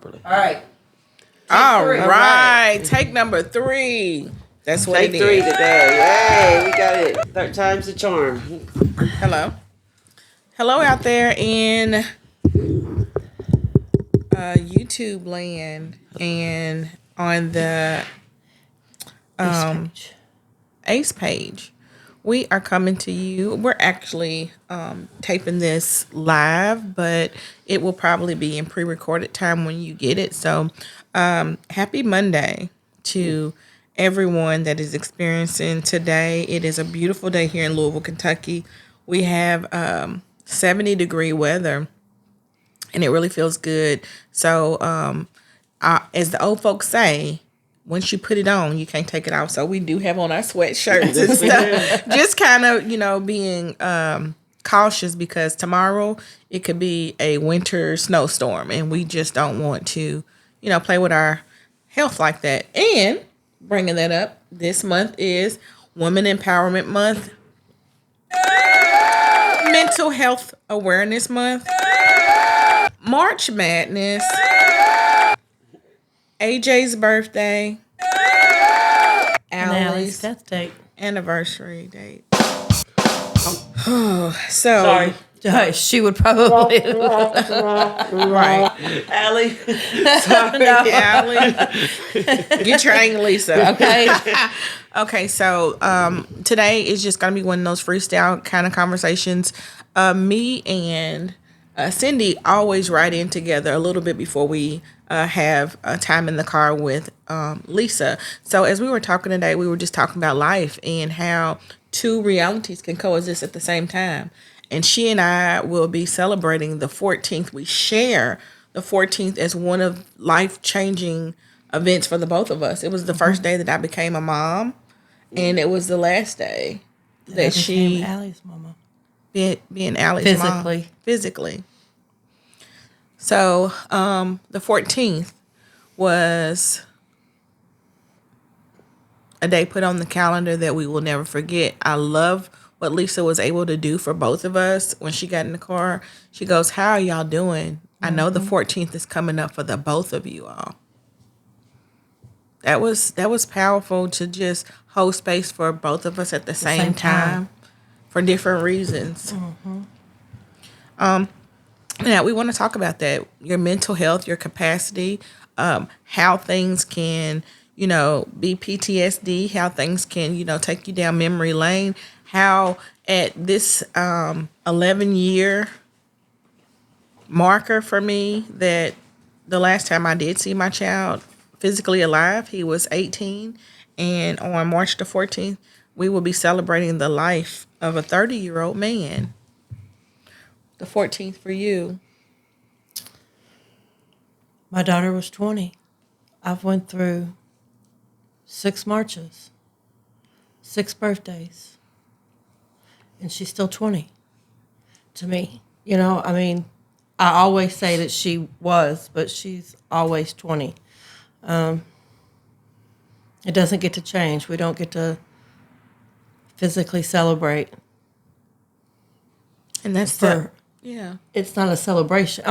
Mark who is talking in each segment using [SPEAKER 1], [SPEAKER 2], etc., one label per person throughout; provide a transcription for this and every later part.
[SPEAKER 1] All right.
[SPEAKER 2] All right. Take number 3. That's what
[SPEAKER 3] Take
[SPEAKER 2] it
[SPEAKER 3] 3
[SPEAKER 2] is.
[SPEAKER 3] today. Yay, we got it. Third time's the charm.
[SPEAKER 2] Hello. Hello out there in YouTube land and on the Ace page. We are coming to you. We're actually taping this live, but it will probably be in pre-recorded time when you get it. So happy Monday to everyone that is experiencing today. It is a beautiful day here in Louisville, Kentucky. We have 70-degree weather, and it really feels good. So as the old folks say, once you put it on, you can't take it off. So we do have on our sweatshirts and stuff. Just kind of, being cautious because tomorrow it could be a winter snowstorm. And we just don't want to, play with our health like that. And bringing that up, this month is Women Empowerment Month, Mental Health Awareness Month, March Madness, AJ's birthday, Allie's
[SPEAKER 1] death date,
[SPEAKER 2] anniversary date.
[SPEAKER 1] Sorry, she would probably
[SPEAKER 2] right.
[SPEAKER 3] Allie,
[SPEAKER 2] Sorry, Allie. Get your Aunt Lisa.
[SPEAKER 1] Okay.
[SPEAKER 2] Okay. So today is just gonna be one of those freestyle kind of conversations. Me and Cindy always ride in together a little bit before we have time in the car with Lisa. So as we were talking today, we were just talking about life and how 2 realities can coexist at the same time. And she and I will be celebrating the 14th. We share the 14th as one of life-changing events for the both of us. It was the first day that I became a mom, and it was the last day that she
[SPEAKER 1] Allie's mama.
[SPEAKER 2] Being Allie's mom. Physically. So the 14th was a day put on the calendar that we will never forget. I love what Lisa was able to do for both of us when she got in the car. She goes, "How are y'all doing? I know the 14th is coming up for the both of you all." That was powerful to just hold space for both of us at the same time for different reasons. Now we want to talk about that, your mental health, your capacity, how things can, be PTSD, how things can, take you down memory lane, how at this 11-year marker for me that the last time I did see my child physically alive, he was 18, and on March the 14th, we will be celebrating the life of a 30-year-old man. The 14th for you.
[SPEAKER 1] My daughter was 20. I've went through 6 marches, 6 birthdays, and she's still 20 to me. I always say that she was, but she's always 20. It doesn't get to change. We don't get to physically celebrate.
[SPEAKER 2] And that's
[SPEAKER 1] It's not a celebration.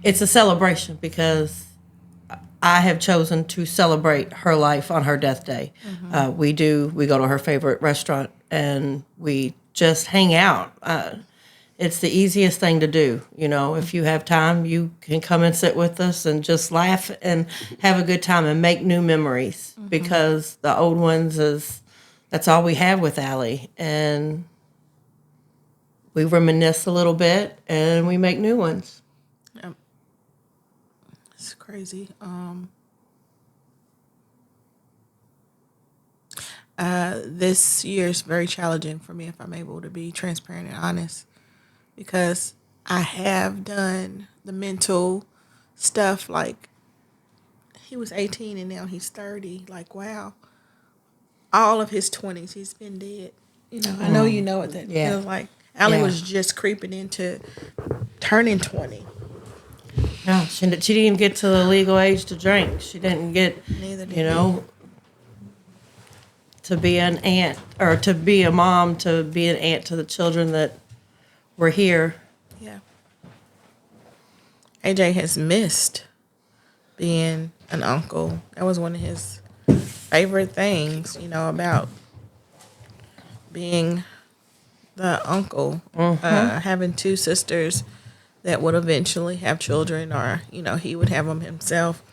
[SPEAKER 1] It's a celebration because I have chosen to celebrate her life on her death day. We go to her favorite restaurant and we just hang out. It's the easiest thing to do. If you have time, you can come and sit with us and just laugh and have a good time and make new memories because the old ones that's all we have with Allie. And we reminisce a little bit and we make new ones.
[SPEAKER 2] Yep. It's crazy. This year is very challenging for me if I'm able to be transparent and honest because I have done the mental stuff like he was 18 and now he's 30. Like, wow. All of his 20s, he's been dead. I know you know what that feels like. Allie was just creeping into turning 20.
[SPEAKER 1] No, she didn't even get to the legal age to drink. She didn't get, to be an aunt or to be a mom, to be an aunt to the children that were here.
[SPEAKER 2] Yeah. AJ has missed being an uncle. That was one of his favorite things, about being the uncle, having two sisters that would eventually have children, or he would have them himself.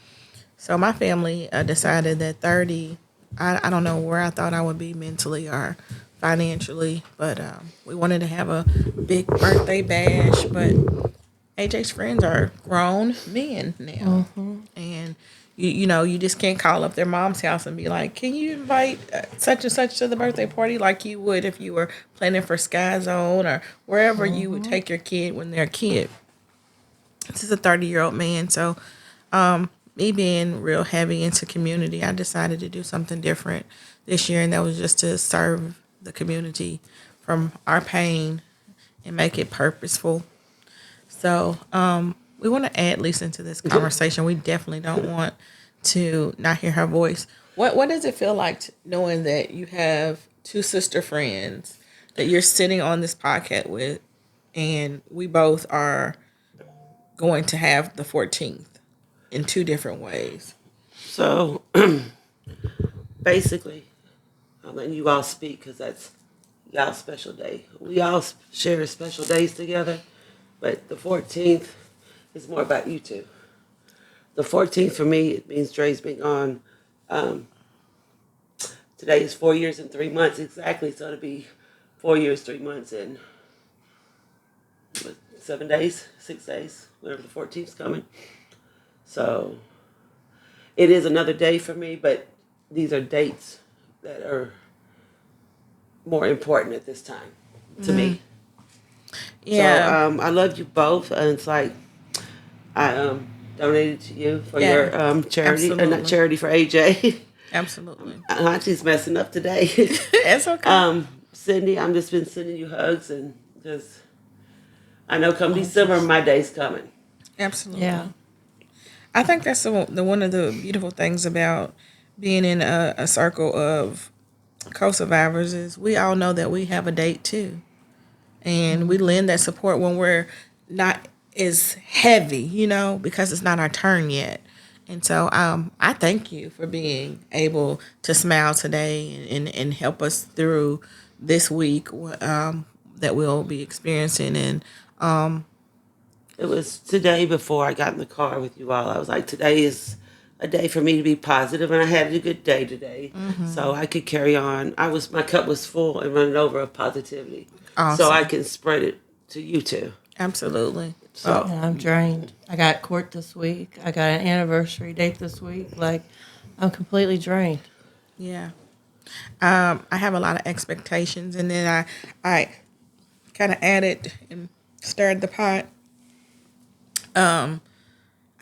[SPEAKER 2] So my family decided that 30. I don't know where I thought I would be mentally or financially, but we wanted to have a big birthday bash. But AJ's friends are grown men now, and you just can't call up their mom's house and be like, "Can you invite such and such to the birthday party?" Like you would if you were planning for Sky Zone or wherever you would take your kid when they're a kid. This is a 30-year-old man, so me being real heavy into community, I decided to do something different this year, and that was just to serve the community from our pain and make it purposeful. So we want to add Lisa into this conversation. We definitely don't want to not hear her voice. What does it feel like knowing that you have two sister friends that you're sitting on this podcast with, and we both are going to have the 14th in two different ways?
[SPEAKER 3] So basically, I'm letting you all speak because that's y'all's special day. We all share special days together, but the 14th is more about you two. The 14th for me, it means Dre's been gone. Today is 4 years and 3 months exactly, so it'll be 4 years, 3 months, and 7 days, 6 days, whenever the 14th's coming. So it is another day for me, but these are dates that are more important at this time to me.
[SPEAKER 2] Yeah.
[SPEAKER 3] So I love you both, and it's like I donated to you for your charity, not charity, for AJ.
[SPEAKER 2] Absolutely.
[SPEAKER 3] Auntie's messing up today.
[SPEAKER 2] It's okay.
[SPEAKER 3] Cindy, I'm just been sending you hugs, and just I know come December my day's coming.
[SPEAKER 2] Absolutely.
[SPEAKER 1] Yeah.
[SPEAKER 2] I think that's the one of the beautiful things about being in a circle of co-survivors is we all know that we have a date too. And we lend that support when we're not as heavy, because it's not our turn yet. And so I thank you for being able to smile today and help us through this week that we'll be experiencing. And
[SPEAKER 3] it was today before I got in the car with you all. I was like, today is a day for me to be positive, and I had a good day today, so I could carry on. My cup was full and running over of positivity, so I can spread it to you two.
[SPEAKER 2] Absolutely.
[SPEAKER 3] So
[SPEAKER 1] And I'm drained. I got court this week. I got an anniversary date this week. Like, I'm completely drained.
[SPEAKER 2] Yeah. I have a lot of expectations, and then I kind of added and stirred the pot.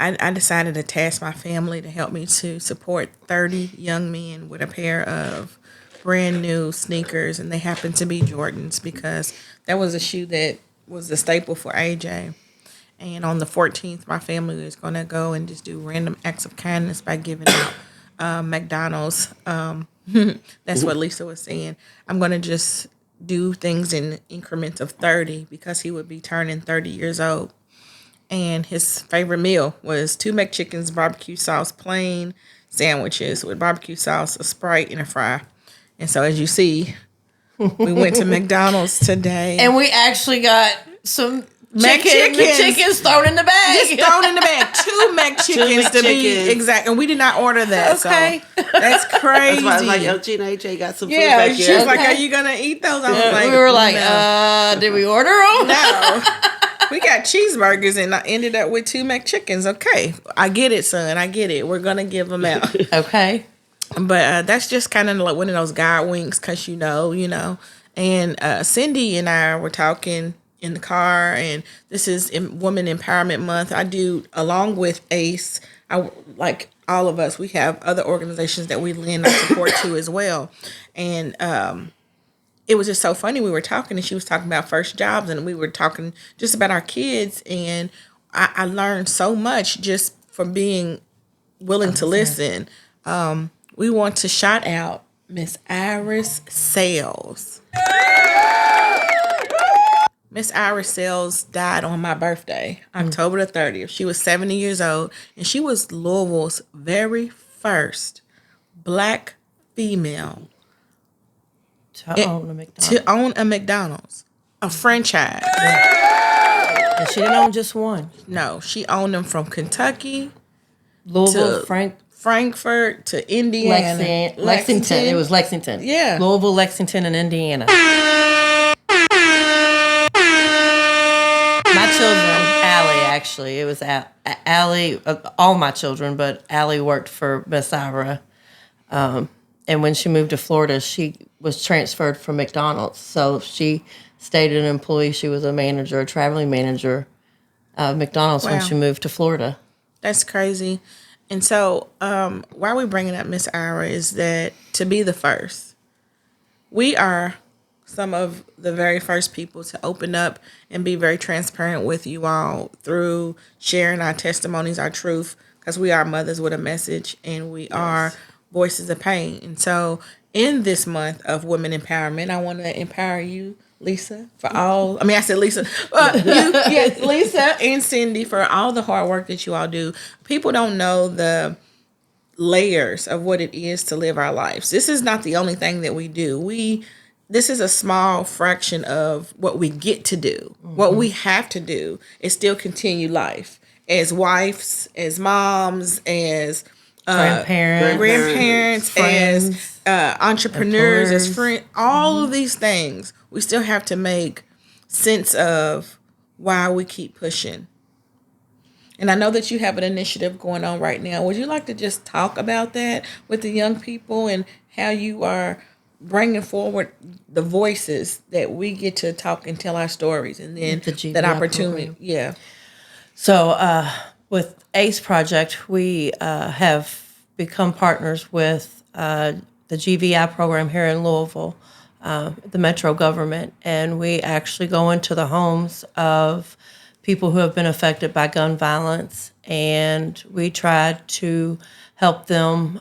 [SPEAKER 2] I decided to task my family to help me to support 30 young men with a pair of brand new sneakers, and they happen to be Jordans because that was a shoe that was a staple for AJ. And on the 14th, my family is going to go and just do random acts of kindness by giving out McDonald's. That's what Lisa was saying. I'm going to just do things in increments of 30 because he would be turning 30 years old. And his favorite meal was 2 McChickens, barbecue sauce, plain sandwiches with barbecue sauce, a Sprite, and a fry. And so as you see, we went to McDonald's today.
[SPEAKER 1] And we actually got some
[SPEAKER 2] McChickens.
[SPEAKER 1] chickens thrown in the bag.
[SPEAKER 2] Just thrown in the bag. 2 McChickens to be
[SPEAKER 3] McChickens.
[SPEAKER 2] exact. And we did not order that.
[SPEAKER 1] Okay.
[SPEAKER 2] So that's crazy.
[SPEAKER 3] that's why I was like, LG and AJ got some food
[SPEAKER 2] Yeah,
[SPEAKER 3] back
[SPEAKER 2] she
[SPEAKER 3] here.
[SPEAKER 2] was like, "Are you gonna eat those?" I was like,
[SPEAKER 1] we were like,
[SPEAKER 2] "No."
[SPEAKER 1] did we order them?
[SPEAKER 2] No. We got cheeseburgers and I ended up with 2 McChickens. Okay, I get it, son. I get it. We're gonna give them out.
[SPEAKER 1] Okay.
[SPEAKER 2] But that's just kind of like one of those God winks, cause you know. And Cindy and I were talking in the car, and this is Women Empowerment Month. I do along with ACE. Like all of us, we have other organizations that we lend our support to as well, and it was just so funny. We were talking, and she was talking about first jobs, and we were talking just about our kids, and I learned so much just from being willing to listen. We want to shout out Miss Iris Sales. Miss Iris Sells died on my birthday, October the 30th. She was 70 years old, and she was Louisville's very first black female
[SPEAKER 1] To own a McDonald's.
[SPEAKER 2] to own a McDonald's, a franchise.
[SPEAKER 1] And she didn't own just one.
[SPEAKER 2] No, she owned them from Kentucky,
[SPEAKER 1] Louisville,
[SPEAKER 2] to Frankfurt to Indiana,
[SPEAKER 1] Lexington. It was Lexington.
[SPEAKER 2] Yeah.
[SPEAKER 1] Louisville, Lexington, and Indiana. My children, Allie, actually, it was Allie, all my children, but Allie worked for Miss Ira. And when she moved to Florida, she was transferred from McDonald's. So she stayed an employee. She was a manager, a traveling manager of McDonald's when
[SPEAKER 2] Wow.
[SPEAKER 1] she moved to Florida.
[SPEAKER 2] That's crazy. And so, why we bringing up Miss Ira is that to be the first, we are some of the very first people to open up and be very transparent with you all through sharing our testimonies, our truth, because we are mothers with a message and we are voices of pain. And so, in this month of women empowerment, I want to empower you, Lisa, for all. I mean, I said Lisa, yes, Lisa and Cindy, for all the hard work that you all do. People don't know the layers of what it is to live our lives. This is not the only thing that we do. This is a small fraction of what we get to do. Mm-hmm. What we have to do is still continue life as wives, as moms, as grandparents,
[SPEAKER 1] friends,
[SPEAKER 2] as entrepreneurs,
[SPEAKER 1] employers.
[SPEAKER 2] as friends. All of these things, we still have to make sense of why we keep pushing. And I know that you have an initiative going on right now. Would you like to just talk about that with the young people and how you are bringing forward the voices that we get to talk and tell our stories, and then
[SPEAKER 1] The GVI
[SPEAKER 2] that opportunity?
[SPEAKER 1] program.
[SPEAKER 2] Yeah.
[SPEAKER 1] So with ACE Project, we have become partners with the GVI program here in Louisville, the metro government, and we actually go into the homes of people who have been affected by gun violence, and we try to help them,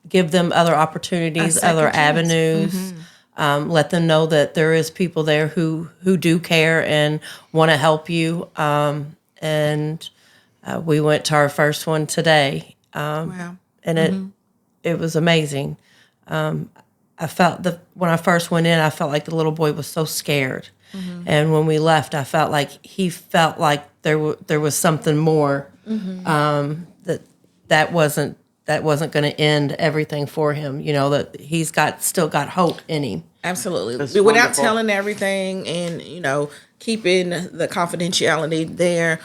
[SPEAKER 1] give them other opportunities, other avenues. Let them know that there is people there who do care and want to help you. And we went to our first one today,
[SPEAKER 2] Wow.
[SPEAKER 1] and it was amazing. I felt when I first went in, I felt like the little boy was so scared, and when we left, I felt like he felt like there was something more, that wasn't going to end everything for him. You know, that he's still got hope in him.
[SPEAKER 2] Absolutely.
[SPEAKER 3] That's
[SPEAKER 2] Without
[SPEAKER 3] wonderful.
[SPEAKER 2] telling everything and, keeping the confidentiality there,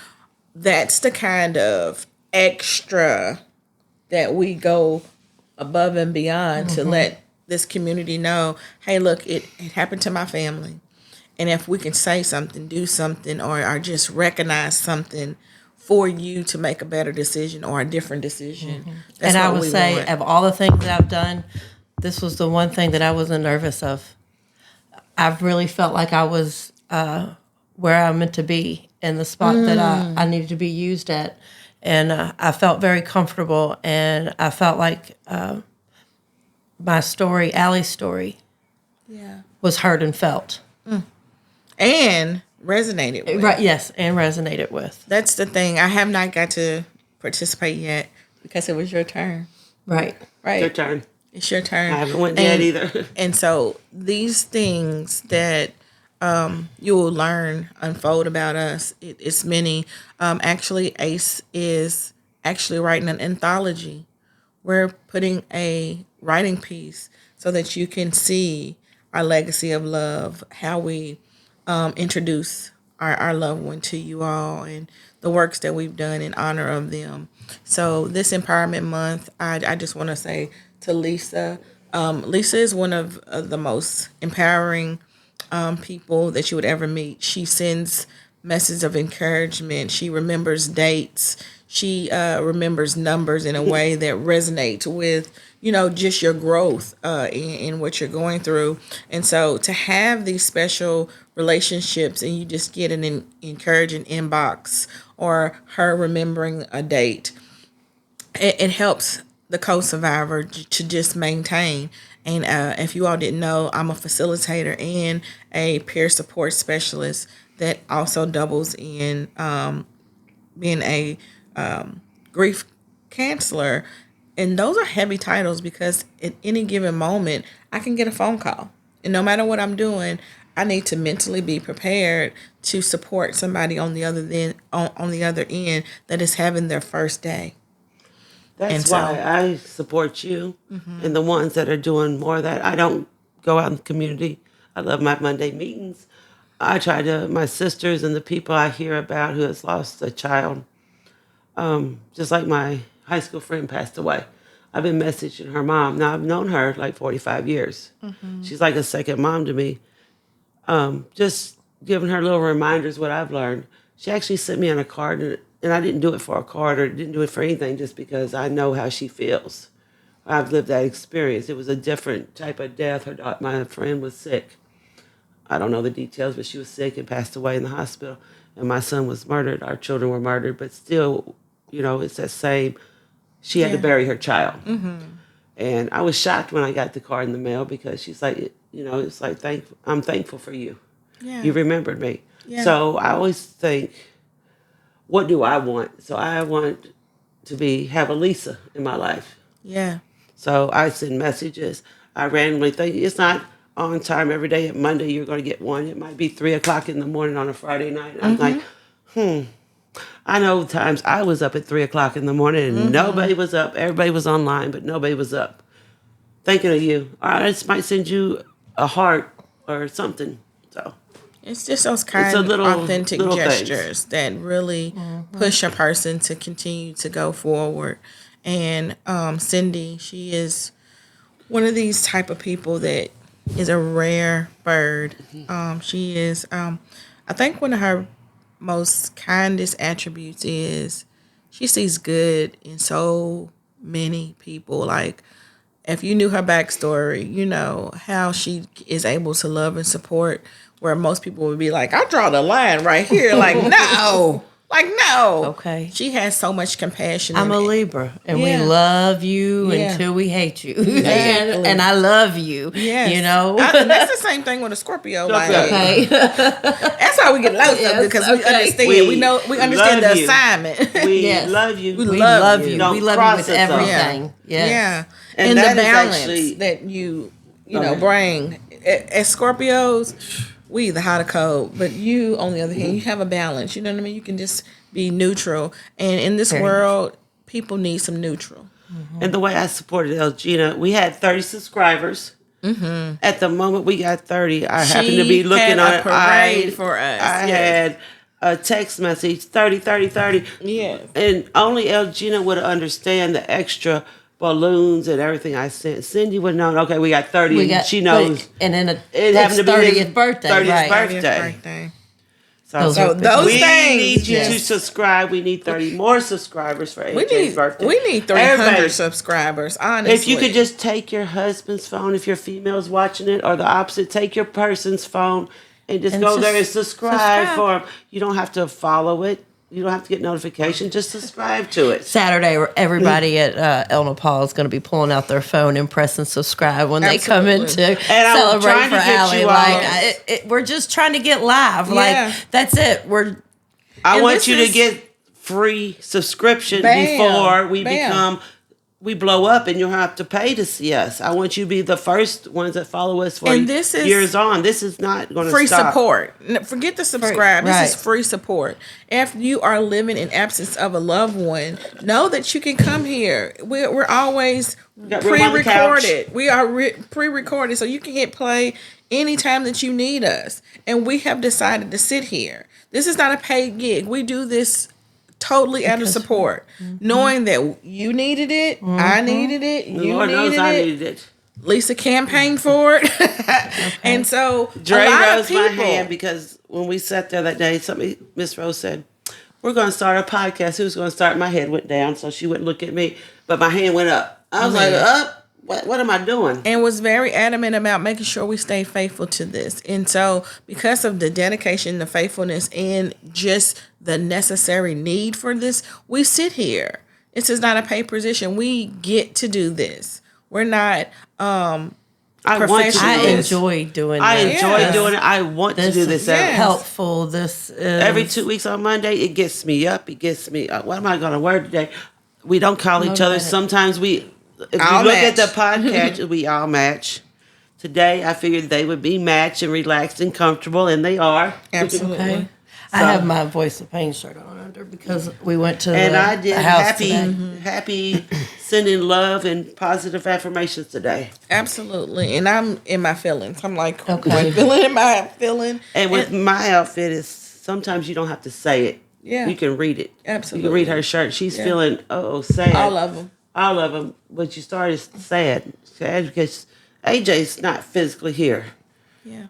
[SPEAKER 2] that's the kind of extra that we go above and beyond to let this community know, hey, look, it happened to my family. And if we can say something, do something, or just recognize something for you to make a better decision or a different decision. That's
[SPEAKER 1] And I
[SPEAKER 2] what
[SPEAKER 1] would
[SPEAKER 2] we
[SPEAKER 1] say,
[SPEAKER 2] want.
[SPEAKER 1] of all the things that I've done, this was the one thing that I wasn't nervous of. I've really felt like I was where I meant to be, in the spot that I needed to be used at. And I felt very comfortable, and I felt like my story, Allie's story, was heard and felt.
[SPEAKER 2] And resonated with.
[SPEAKER 1] Right, yes, and resonated with.
[SPEAKER 2] That's the thing. I have not got to participate yet because it was your turn.
[SPEAKER 1] Right.
[SPEAKER 2] Right.
[SPEAKER 3] Your turn.
[SPEAKER 2] It's your turn.
[SPEAKER 3] I haven't went yet either.
[SPEAKER 2] And so these things that you will learn unfold about us, it's many. Actually, ACE is actually writing an anthology. We're putting a writing piece so that you can see our legacy of love, how we introduce our loved one to you all, and the works that we've done in honor of them. So this Empowerment Month, I just want to say to Lisa, Lisa is one of the most empowering people that you would ever meet. She sends messages of encouragement. She remembers dates. She remembers numbers in a way that resonates with, just your growth in what you're going through. And so to have these special relationships and you just get an encouraging inbox or her remembering a date, it helps the co-survivor to just maintain. And if you all didn't know, I'm a facilitator and a peer support specialist that also doubles in being a grief counselor. And those are heavy titles because at any given moment, I can get a phone call. And no matter what I'm doing, I need to mentally be prepared to support somebody on the other end that is having their first day.
[SPEAKER 3] That's why I support you and the ones that are doing more of that. I don't go out in the community. I love my Monday meetings. I try to, my sisters and the people I hear about who has lost a child, just like my high school friend passed away. I've been messaging her mom. Now, I've known her like 45 years. She's like a second mom to me. Just giving her little reminders what I've learned. She actually sent me on a card, and I didn't do it for a card or didn't do it for anything, just because I know how she feels. I've lived that experience. It was a different type of death. My friend was sick. I don't know the details, but she was sick and passed away in the hospital. And my son was murdered. Our children were murdered. But still, it's that same, she had to bury her child. And I was shocked when I got the card in the mail because she's like, it's like, I'm thankful for you.
[SPEAKER 2] Yeah.
[SPEAKER 3] You remembered me.
[SPEAKER 2] Yeah.
[SPEAKER 3] So I always think, what do I want? So I want to have a Lisa in my life.
[SPEAKER 2] Yeah.
[SPEAKER 3] So I send messages. I randomly think it's not on time every day. At Monday, you're going to get one. It might be 3:00 in the morning on a Friday night. I'm like, I know times I was up at 3:00 in the morning and nobody was up. Everybody was online, but nobody was up. Thinking of you. Or I just might send you a heart or something. So
[SPEAKER 2] it's just those kind of authentic gestures that really push a person to continue to go forward. And Cindy, she is one of these type of people that is a rare bird. She is, I think one of her most kindest attributes is she sees good in so many people. Like, if you knew her backstory, you know how she is able to love and support, where most people would be like, I draw the line right here. Like, no. Like, no.
[SPEAKER 1] Okay.
[SPEAKER 2] She has so much compassion.
[SPEAKER 1] I'm a Libra, and we love you until we hate you.
[SPEAKER 2] Exactly.
[SPEAKER 1] and I love you,
[SPEAKER 2] Yes. And that's the same thing with a Scorpio. Like,
[SPEAKER 1] Okay.
[SPEAKER 2] that's why we get low stuff, because we understand. We understand the assignment.
[SPEAKER 3] We love you.
[SPEAKER 1] We love you.
[SPEAKER 3] Don't
[SPEAKER 1] We love you with everything.
[SPEAKER 2] Yeah.
[SPEAKER 1] Yes.
[SPEAKER 2] And the
[SPEAKER 3] that is
[SPEAKER 2] balance
[SPEAKER 3] actually,
[SPEAKER 2] that you bring. As Scorpios, we the hot or cold, but you, on the other hand, you have a balance. You know what I mean? You can just be neutral. And in this world, people need some neutral.
[SPEAKER 3] And the way I supported Elgina, we had 30 subscribers. At the moment we got 30, I happened to be looking on
[SPEAKER 2] a parade for us.
[SPEAKER 3] I had a text message, 30, 30, 30.
[SPEAKER 2] Yes.
[SPEAKER 3] And only Elgina would understand the extra balloons and everything I sent. Cindy would know, okay, we got 30, and she knows.
[SPEAKER 1] And then
[SPEAKER 3] it happened to be
[SPEAKER 1] 30th birthday.
[SPEAKER 3] 30th
[SPEAKER 1] right.
[SPEAKER 3] birthday.
[SPEAKER 2] So those
[SPEAKER 3] we
[SPEAKER 2] things.
[SPEAKER 3] need you to subscribe. We need 30 more subscribers for AJ's birthday.
[SPEAKER 2] We need 300 subscribers, honestly.
[SPEAKER 3] If you could just take your husband's phone, if your female's watching it, or the opposite, take your person's phone and just go there and subscribe for them. You don't have to follow it. You don't have to get notification. Just subscribe to it.
[SPEAKER 1] Saturday, everybody at El Nepal is going to be pulling out their phone and pressing subscribe when they come in to celebrate for Allie. We're just trying to get live. Like, that's it.
[SPEAKER 3] I want you to get free subscription before we blow up and you'll have to pay to see us. I want you to be the first ones that follow us for years on. This is not going to stop.
[SPEAKER 2] Free support. Forget the subscribe. This is free support. If you are living in absence of a loved one, know that you can come here. We're always pre-recorded. We are pre-recorded, so you can hit play anytime that you need us. And we have decided to sit here. This is not a paid gig. We do this totally out of support, knowing that you needed it, I needed it,
[SPEAKER 3] Lord knows I needed it.
[SPEAKER 2] Lisa campaigned for it, and so
[SPEAKER 3] Dre rose my hand because when we sat there that day, Miss Rose said, "We're going to start a podcast." Who's going to start? My head went down, so she wouldn't look at me, but my hand went up. I was like, "Up? What am I doing?"
[SPEAKER 2] And was very adamant about making sure we stay faithful to this. And so because of the dedication, the faithfulness, and just the necessary need for this, we sit here. This is not a paid position. We get to do this. We're not
[SPEAKER 3] I want to do
[SPEAKER 1] I
[SPEAKER 3] this.
[SPEAKER 1] enjoy doing
[SPEAKER 3] I
[SPEAKER 1] this.
[SPEAKER 3] enjoy
[SPEAKER 2] Yes.
[SPEAKER 3] doing it. I want to
[SPEAKER 1] This
[SPEAKER 3] do this
[SPEAKER 1] is
[SPEAKER 3] every,
[SPEAKER 1] helpful. This is
[SPEAKER 3] every 2 weeks on Monday. It gets me up. It gets me. What am I going to wear today? We don't call each other.
[SPEAKER 1] Motivated.
[SPEAKER 3] Sometimes if you
[SPEAKER 2] All
[SPEAKER 3] look at
[SPEAKER 2] match.
[SPEAKER 3] the podcast, we all match. Today, I figured they would be matched and relaxed and comfortable, and they are.
[SPEAKER 2] Absolutely.
[SPEAKER 1] okay. I have my Voice of Pain shirt on under because we went to
[SPEAKER 3] And I
[SPEAKER 1] the
[SPEAKER 3] did
[SPEAKER 1] house today.
[SPEAKER 3] happy sending love and positive affirmations today.
[SPEAKER 2] Absolutely. And I'm in my feelings. I'm like,
[SPEAKER 1] Okay.
[SPEAKER 2] feeling my feeling.
[SPEAKER 3] And with my outfit, is sometimes you don't have to say it.
[SPEAKER 2] Yeah.
[SPEAKER 3] You can read it.
[SPEAKER 2] Absolutely.
[SPEAKER 3] You can read her shirt. She's
[SPEAKER 2] Yeah.
[SPEAKER 3] feeling, sad.
[SPEAKER 2] All of them.
[SPEAKER 3] All of them. But you started sad. Sad because AJ's not physically here.
[SPEAKER 2] Yeah.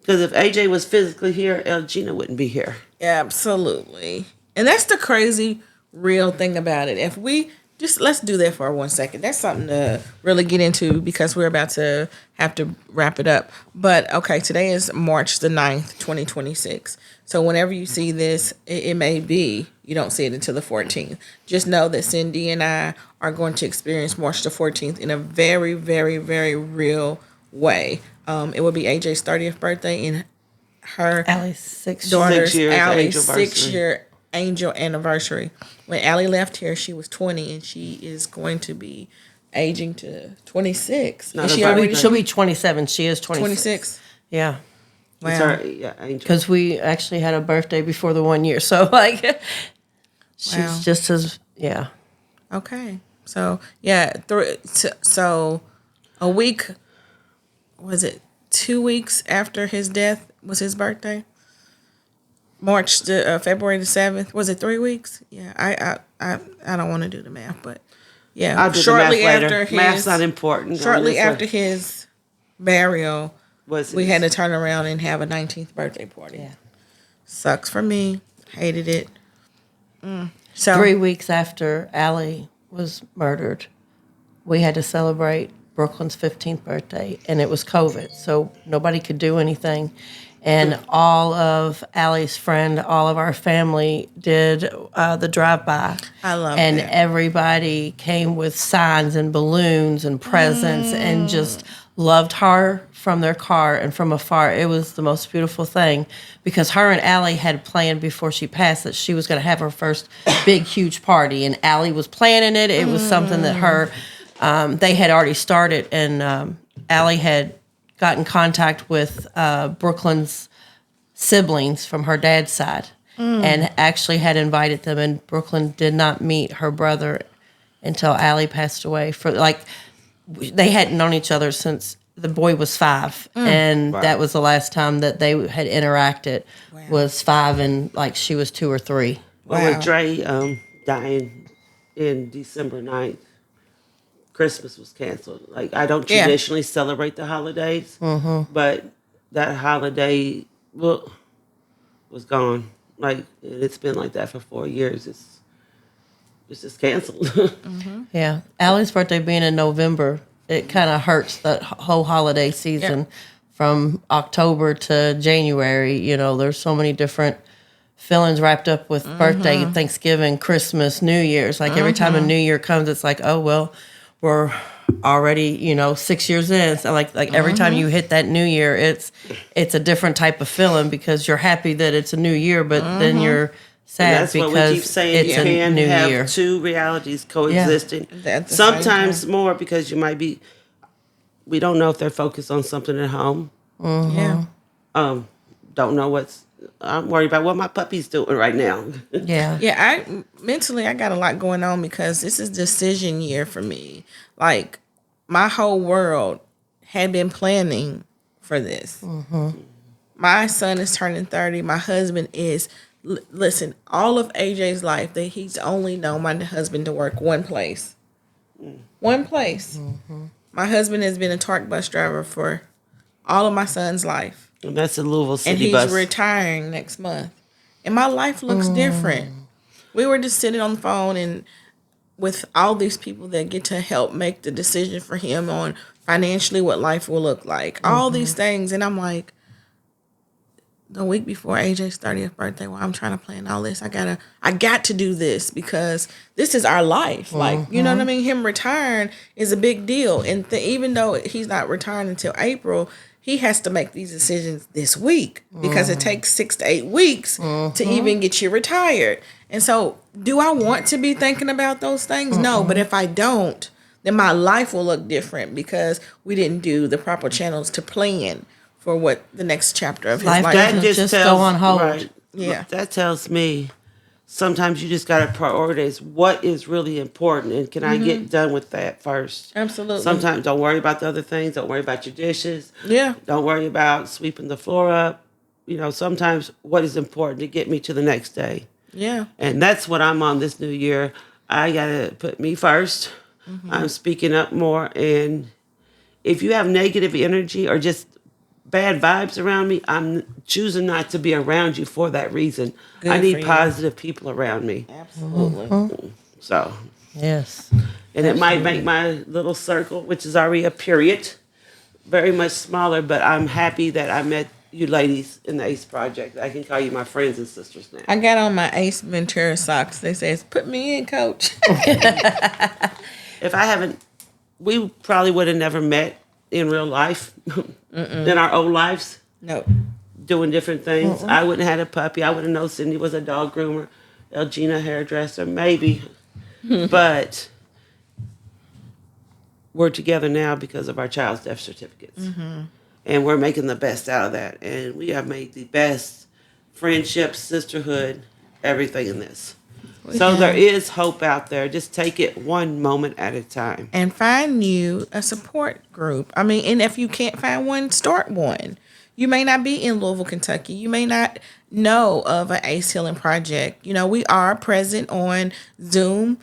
[SPEAKER 3] Because if AJ was physically here, Elgina wouldn't be here.
[SPEAKER 2] Absolutely. And that's the crazy real thing about it. If we just let's do that for 1 second. That's something to really get into because we're about to have to wrap it up. But okay, today is March the 9th, 2026. So whenever you see this, it may be you don't see it until the 14th. Just know that Cindy and I are going to experience March the 14th in a very, very, very real way. It will be AJ's 30th birthday and her
[SPEAKER 1] Allie's 6
[SPEAKER 2] daughter's
[SPEAKER 3] 6 years
[SPEAKER 2] Allie's
[SPEAKER 3] anniversary.
[SPEAKER 2] 6-year angel anniversary. When Allie left here, she was 20, and she is going to be aging to 26.
[SPEAKER 3] Not
[SPEAKER 2] Is
[SPEAKER 3] a
[SPEAKER 2] she
[SPEAKER 3] birthday.
[SPEAKER 2] already
[SPEAKER 1] She'll be 27. She is 26.
[SPEAKER 2] 26?
[SPEAKER 1] Yeah.
[SPEAKER 2] Wow.
[SPEAKER 3] It's her, Angel.
[SPEAKER 1] Because we actually had a birthday before the 1 year. So, she's
[SPEAKER 2] Wow.
[SPEAKER 1] just as, yeah.
[SPEAKER 2] Okay. So, yeah. So, a week, was it 2 weeks after his death was his birthday? February the 7th. Was it 3 weeks? Yeah. I don't want to do the math, but yeah.
[SPEAKER 3] I'll do
[SPEAKER 2] shortly
[SPEAKER 3] the math later.
[SPEAKER 2] after his
[SPEAKER 3] Math's not important.
[SPEAKER 2] Shortly
[SPEAKER 3] Unless
[SPEAKER 2] after his burial,
[SPEAKER 3] was
[SPEAKER 2] we had to turn around and have a 19th birthday party.
[SPEAKER 1] Yeah.
[SPEAKER 2] Sucks for me. Hated it. So
[SPEAKER 1] 3 weeks after Allie was murdered, we had to celebrate Brooklyn's 15th birthday, and it was COVID, so nobody could do anything. And all of Allie's friend, all of our family did the drive-by.
[SPEAKER 2] I love
[SPEAKER 1] and
[SPEAKER 2] that.
[SPEAKER 1] everybody came with signs and balloons and presents and just loved her from their car and from afar. It was the most beautiful thing because her and Allie had planned before she passed that she was going to have her first big, huge party. And Allie was planning it. It was something that they had already started. And Allie had got in contact with Brooklyn's siblings from her dad's side and actually had invited them. And Brooklyn did not meet her brother until Allie passed away. They hadn't known each other since the boy was 5, and
[SPEAKER 3] Wow.
[SPEAKER 1] that was the last time that they had interacted. Was 5, and she was 2 or 3.
[SPEAKER 3] Well,
[SPEAKER 2] Wow.
[SPEAKER 3] with Dre dying in December 9th, Christmas was canceled. I don't
[SPEAKER 2] Yeah.
[SPEAKER 3] traditionally celebrate the holidays, but that holiday was gone. It's been like that for 4 years. It's just canceled.
[SPEAKER 1] Yeah, Allie's birthday being in November, it kind of hurts that whole holiday season from October to January. There's so many different feelings wrapped up with birthday, Thanksgiving, Christmas, New Year's. Every time a New Year comes, it's like, oh well, we're already 6 years in. So every time you hit that New Year, it's a different type of feeling because you're happy that it's a new year, but then you're sad
[SPEAKER 3] And that's what
[SPEAKER 1] because
[SPEAKER 3] we keep saying.
[SPEAKER 1] it's
[SPEAKER 3] You
[SPEAKER 1] a
[SPEAKER 3] can
[SPEAKER 1] new
[SPEAKER 3] have
[SPEAKER 1] year.
[SPEAKER 3] two realities coexisting.
[SPEAKER 2] At the same
[SPEAKER 3] Sometimes
[SPEAKER 2] time.
[SPEAKER 3] more because you might be. We don't know if they're focused on something at home.
[SPEAKER 2] Yeah.
[SPEAKER 3] Don't know I'm worried about what my puppy's doing right now.
[SPEAKER 1] Yeah.
[SPEAKER 2] Yeah, I got a lot going on because this is decision year for me. My whole world had been planning for this. My son is turning 30. My husband is, listen, all of AJ's life, that he's only known my husband to work one place. One place. My husband has been a TARC bus driver for all of my son's life.
[SPEAKER 3] And that's a Louisville
[SPEAKER 2] And
[SPEAKER 3] City
[SPEAKER 2] he's
[SPEAKER 3] bus.
[SPEAKER 2] retiring next month. And my life looks different. We were just sitting on the phone and with all these people that get to help make the decision for him on financially what life will look like. All these things. And I'm like, the week before AJ's 30th birthday, while I'm trying to plan all this, I got to do this because this is our life. Like, you know what I mean? Him retiring is a big deal. And even though he's not retiring until April, he has to make these decisions this week because it takes 6 to 8 weeks to even get you retired. And so, do I want to be thinking about those things? No, but if I don't, then my life will look different because we didn't do the proper channels to plan for what the next chapter of his life
[SPEAKER 1] doesn't
[SPEAKER 2] is.
[SPEAKER 1] just go on hold.
[SPEAKER 3] Right,
[SPEAKER 2] Yeah.
[SPEAKER 3] that tells me sometimes you just got to prioritize what is really important and can I get done with that first.
[SPEAKER 2] Absolutely.
[SPEAKER 3] Sometimes don't worry about the other things. Don't worry about your dishes.
[SPEAKER 2] Yeah.
[SPEAKER 3] Don't worry about sweeping the floor up. Sometimes what is important to get me to the next day.
[SPEAKER 2] Yeah.
[SPEAKER 3] And that's what I'm on this new year. I got to put me first. I'm speaking up more. And if you have negative energy or just bad vibes around me, I'm choosing not to be around you for that reason.
[SPEAKER 2] Good
[SPEAKER 3] I
[SPEAKER 2] for
[SPEAKER 3] need
[SPEAKER 2] you.
[SPEAKER 3] positive people around me.
[SPEAKER 2] Absolutely.
[SPEAKER 3] So,
[SPEAKER 1] Yes.
[SPEAKER 3] and it might make my little circle, which is already a period, very much smaller, but I'm happy that I met you ladies in the ACE Project. I can call you my friends and sisters now.
[SPEAKER 2] I got on my Ace Ventura socks. They says, "Put me in, coach."
[SPEAKER 3] If I haven't, we probably would have never met in real life in our old lives.
[SPEAKER 2] No.
[SPEAKER 3] Doing different things. I wouldn't have had a puppy. I wouldn't know Cindy was a dog groomer, Elgina hairdresser, maybe. But we're together now because of our child's death certificates. And we're making the best out of that. And we have made the best friendship, sisterhood, everything in this. So there is hope out there. Just take it one moment at a time.
[SPEAKER 2] And find you a support group. I mean, and if you can't find one, start one. You may not be in Louisville, Kentucky. You may not know of an ACE Healing Project. We are present on Zoom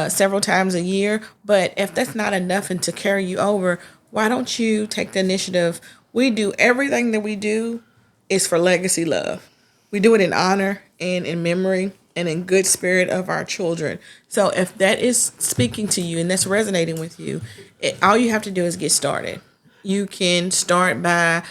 [SPEAKER 2] several times a year. But if that's not enough and to carry you over, why don't you take the initiative? We do everything that we do is for legacy love. We do it in honor and in memory and in good spirit of our children. So if that is speaking to you and that's resonating with you, all you have to do is get started. You can start by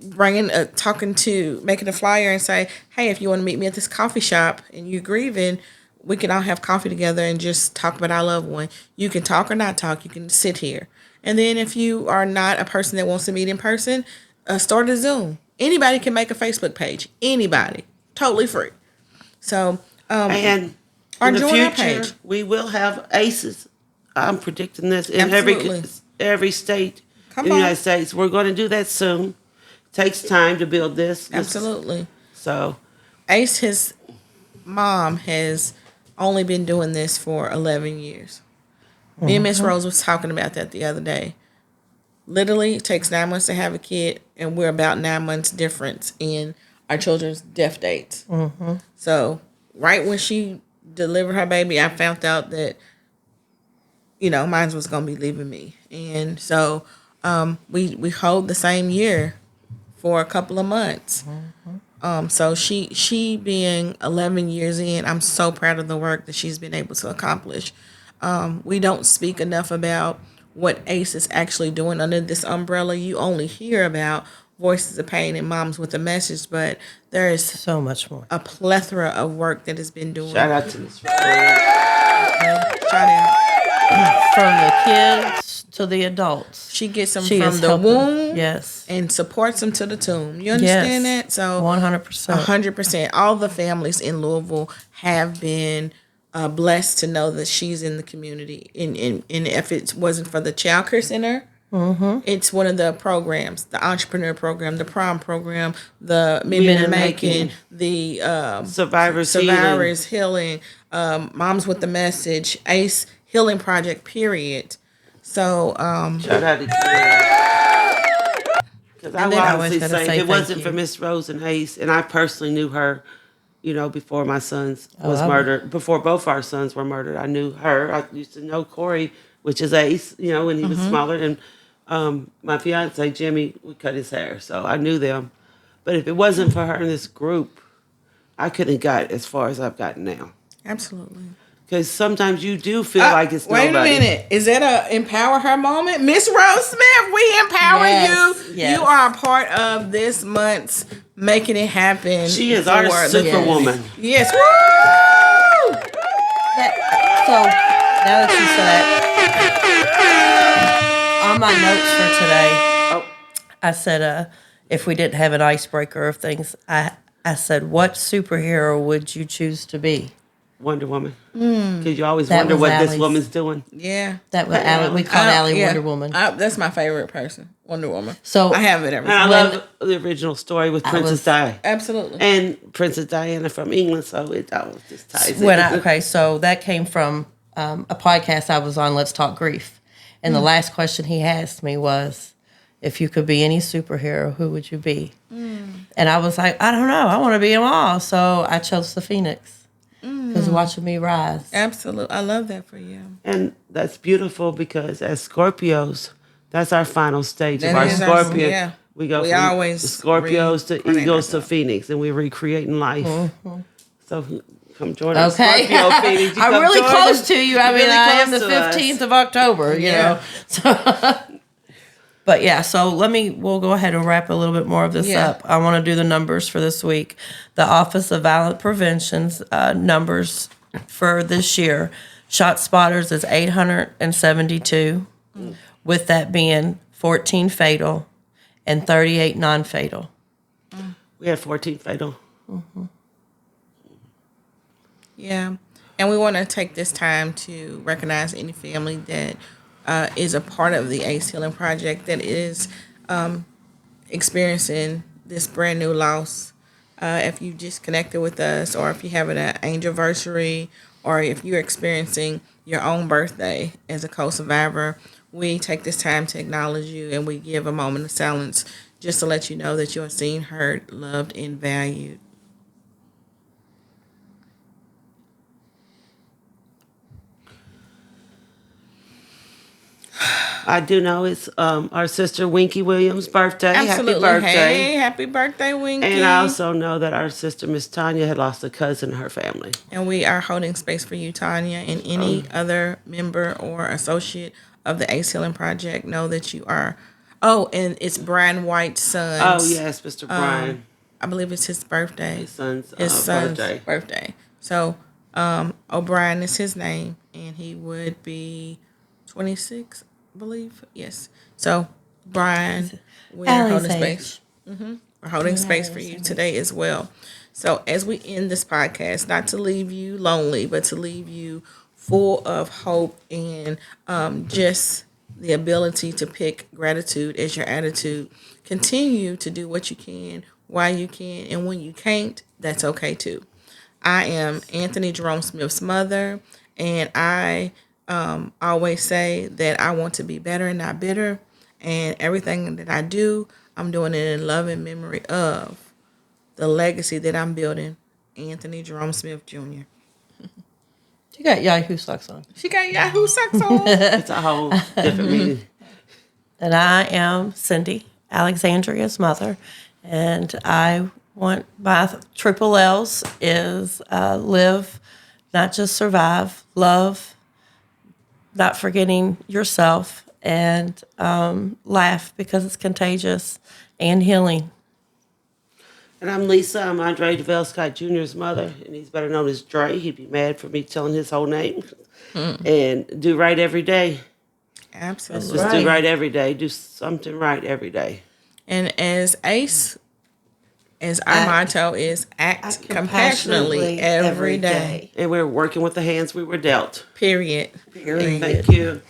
[SPEAKER 2] making a flyer and say, hey, if you want to meet me at this coffee shop and you're grieving, we can all have coffee together and just talk about our loved one. You can talk or not talk. You can sit here. And then if you are not a person that wants to meet in person, start a Zoom. Anybody can make a Facebook page. Anybody. Totally free. So,
[SPEAKER 3] And in the future, we will have ACEs. I'm predicting this in every state in the United States. We're going to do that soon. Takes time to build this.
[SPEAKER 2] Absolutely.
[SPEAKER 3] So,
[SPEAKER 2] ACE, his mom has only been doing this for 11 years. Me and Miss Rose was talking about that the other day. Literally, it takes 9 months to have a kid, and we're about 9 months difference in our children's death dates. So, right when she delivered her baby, I found out that, mine was going to be leaving me. And so, we hold the same year for a couple of months. So she being 11 years in, I'm so proud of the work that she's been able to accomplish. We don't speak enough about what ACE is actually doing under this umbrella. You only hear about Voices of Pain and Moms with a Message, but there is
[SPEAKER 1] so much more.
[SPEAKER 2] A plethora of work that has been doing.
[SPEAKER 3] Shout out to Miss Rose.
[SPEAKER 2] Shout out.
[SPEAKER 1] From the kids to the adults.
[SPEAKER 2] She gets them from the womb,
[SPEAKER 1] yes,
[SPEAKER 2] and supports them to the tomb. You understand that? So
[SPEAKER 1] 100%.
[SPEAKER 2] 100%. All the families in Louisville have been blessed to know that she's in the community. And if it wasn't for the Child Care Center, it's one of the programs, the Entrepreneur Program, the Prom Program, the Men in Making, the
[SPEAKER 3] Survivors
[SPEAKER 2] Healing, Moms with the Message, ACE Healing Project, period. So,
[SPEAKER 3] shout out to because I would honestly say if it wasn't for Miss Rose and Ace, and I personally knew her, before my sons was murdered, before both our sons were murdered, I knew her. I used to know Corey, which is Ace, when he was smaller, and my fiance Jimmy would cut his hair, so I knew them. But if it wasn't for her in this group, I couldn't have got as far as I've gotten now.
[SPEAKER 2] Absolutely.
[SPEAKER 3] Because sometimes you do feel like it's nobody.
[SPEAKER 2] Wait a minute. Is that a empower her moment? Miss Rose Smith, we empower you.
[SPEAKER 1] Yes.
[SPEAKER 2] You are a part of this month's making it happen.
[SPEAKER 3] She is our
[SPEAKER 2] for the-
[SPEAKER 3] superwoman.
[SPEAKER 2] Yes. Woo!
[SPEAKER 1] So now that you said that, on my notes for today, I said, if we didn't have an icebreaker of things, I said, what superhero would you choose to be?
[SPEAKER 3] Wonder Woman. Because you always
[SPEAKER 1] That
[SPEAKER 3] wonder
[SPEAKER 1] was
[SPEAKER 3] what
[SPEAKER 1] Allie's.
[SPEAKER 3] this woman's doing.
[SPEAKER 2] Yeah.
[SPEAKER 1] That was Allie. We called Allie
[SPEAKER 2] Yeah.
[SPEAKER 1] Wonder Woman.
[SPEAKER 2] That's my favorite person, Wonder Woman.
[SPEAKER 1] So
[SPEAKER 2] I have it every
[SPEAKER 3] And I
[SPEAKER 2] time.
[SPEAKER 3] love the original story with Princess Di.
[SPEAKER 2] Absolutely.
[SPEAKER 3] And Princess Diana from England, so it always just ties in.
[SPEAKER 1] So that came from a podcast I was on, Let's Talk Grief. And the last question he asked me was, if you could be any superhero, who would you be? And I was like, I don't know. I want to be them all. So I chose the Phoenix. Because watching me rise.
[SPEAKER 2] Absolutely. I love that for you.
[SPEAKER 3] And that's beautiful because as Scorpios, that's our final stage
[SPEAKER 2] That
[SPEAKER 3] of our
[SPEAKER 2] is our-
[SPEAKER 3] Scorpion.
[SPEAKER 2] yeah.
[SPEAKER 3] We go
[SPEAKER 2] We
[SPEAKER 3] from
[SPEAKER 2] always
[SPEAKER 3] Scorpios to
[SPEAKER 2] reincarnate
[SPEAKER 3] Eagles to
[SPEAKER 2] ourselves.
[SPEAKER 3] Phoenix, and we're recreating life. So come join us,
[SPEAKER 1] Okay.
[SPEAKER 3] Scorpio Phoenix. You
[SPEAKER 1] I'm
[SPEAKER 3] come
[SPEAKER 1] really
[SPEAKER 3] join
[SPEAKER 1] close
[SPEAKER 3] us.
[SPEAKER 1] to you. I
[SPEAKER 3] You're
[SPEAKER 1] mean,
[SPEAKER 3] really
[SPEAKER 1] I am the
[SPEAKER 3] close to us.
[SPEAKER 1] 15th of October, you
[SPEAKER 2] Yeah.
[SPEAKER 1] know. So, but yeah, so we'll go ahead and wrap a little bit more of this
[SPEAKER 2] Yeah.
[SPEAKER 1] up. I want to do the numbers for this week. The Office of Violent Prevention's numbers for this year. Shot spotters is 872, with that being 14 fatal and 38 non-fatal.
[SPEAKER 3] We had 14 fatal.
[SPEAKER 2] Yeah. And we want to take this time to recognize any family that is a part of the Ace Healing Project that is experiencing this brand new loss. If you just connected with us, or if you have an anniversary, or if you're experiencing your own birthday as a co-survivor, we take this time to acknowledge you, and we give a moment of silence just to let you know that you are seen, heard, loved, and valued.
[SPEAKER 3] I do know it's our sister Winky Williams' birthday.
[SPEAKER 2] Absolutely.
[SPEAKER 3] Happy birthday.
[SPEAKER 2] Hey, happy birthday, Winky.
[SPEAKER 3] And I also know that our sister Miss Tanya had lost a cousin in her family.
[SPEAKER 2] And we are holding space for you, Tanya, and any other member or associate of the Ace Healing Project. Know that you are. Oh, and it's Brian White's son's.
[SPEAKER 3] Oh, yes, Mr. Brian.
[SPEAKER 2] I believe it's his birthday.
[SPEAKER 3] His son's
[SPEAKER 2] birthday. So, O'Brien is his name, and he would be 26, I believe. Yes. So, Brian, we're
[SPEAKER 1] Allie's
[SPEAKER 2] holding
[SPEAKER 1] age.
[SPEAKER 2] space. We're holding space for you today as well. So, as we end this podcast, not to leave you lonely, but to leave you full of hope and just the ability to pick gratitude as your attitude. Continue to do what you can while you can, and when you can't, that's okay too. I am Anthony Jerome Smith's mother, and I always say that I want to be better and not bitter, and everything that I do, I'm doing it in love and memory of the legacy that I'm building, Anthony Jerome Smith Jr.
[SPEAKER 1] You got Yahoo socks on.
[SPEAKER 2] She got Yahoo socks on.
[SPEAKER 3] It's a whole different meaning.
[SPEAKER 1] And I am Cindy, Alexandria's mother, and I want my triple L's is live, not just survive, love, not forgetting yourself, and laugh because it's contagious, and healing.
[SPEAKER 3] And I'm Lisa. I'm Andre DeVille Scott Jr.'s mother, and he's better known as Dre. He'd be mad for me telling his whole name. And do right every day.
[SPEAKER 2] Absolutely.
[SPEAKER 3] Just do right every day. Do something right every day.
[SPEAKER 2] And as Ace, as our motto is act compassionately every day.
[SPEAKER 3] And we're working with the hands we were dealt.
[SPEAKER 2] Period.
[SPEAKER 3] Thank you.